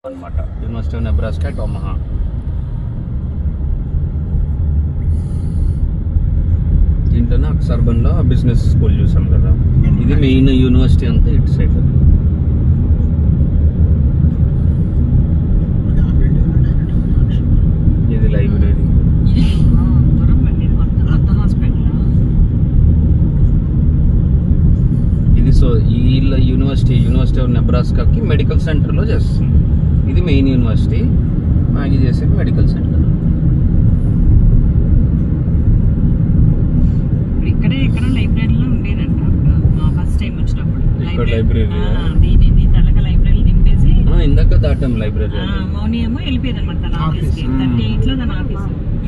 అనమాట. University of Nebraska at Omaha. దీంట్లోనే అక్సర్బన్లో బిజినెస్ స్కూల్ చూసాం కదా, ఇది మెయిన్ యూనివర్సిటీ అంతా ఇటు సైడ్. ఇది లైబ్రరీ. ఇది సో ఈ యూనివర్సిటీ ఆఫ్ నెబ్రాస్కాకి మెడికల్ సెంటర్లో చేస్తుంది. ఇది మెయిన్ యూనివర్సిటీ, మాకి చేసేది మెడికల్ సెంటర్. ఇక్కడే ఎక్కడ లైబ్రరీలో ఉండేదంట ఫస్ట్ టైం వచ్చినప్పుడు. ఇక్కడ లైబ్రరీ దీనిని తలక లైబ్రరీ దింపేసి ఇందాక దాటాం లైబ్రరీ. మౌని ఏమో వెళ్ళిపోయేది అనమాట తన ఆఫీస్కి. 38 లో తన ఆఫీస్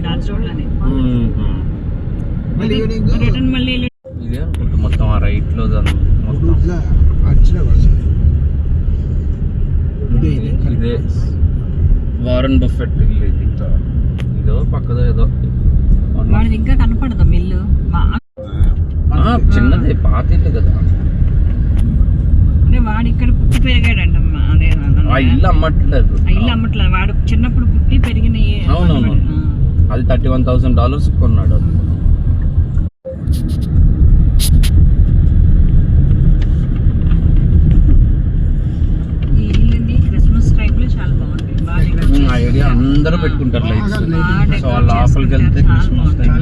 డార్జ్ రోడ్ లోనే. రిటర్న్ మళ్ళీ ఇదే అనుకుంటా మొత్తం ఆ రైట్ లో ఇదే వారన్ బఫెట్ ఇల్లు. ఇది ఇదో పక్కదో ఏదో వాడిది ఇంకా కనపడదు మిల్లు. చిన్నది పాత ఇల్లు కదా. అంటే వాడు ఇక్కడ పుట్టి పెరిగాడంటమ్మా. అదే ఆ ఇల్లు అమ్మట్లేదు. ఆ ఇల్లు అమ్మట్లేదు. వాడు చిన్నప్పుడు పుట్టి పెరిగిన. అవునవును, అది $31,000 కొన్నాడు. ఈ ఇల్లుని క్రిస్మస్ టైం లో చాలా బాగుంటాయి. ఆ ఏరియా అందరూ పెట్టుకుంటారు లైట్స్. సో లోపలికి వెళ్తే క్రిస్మస్ టైం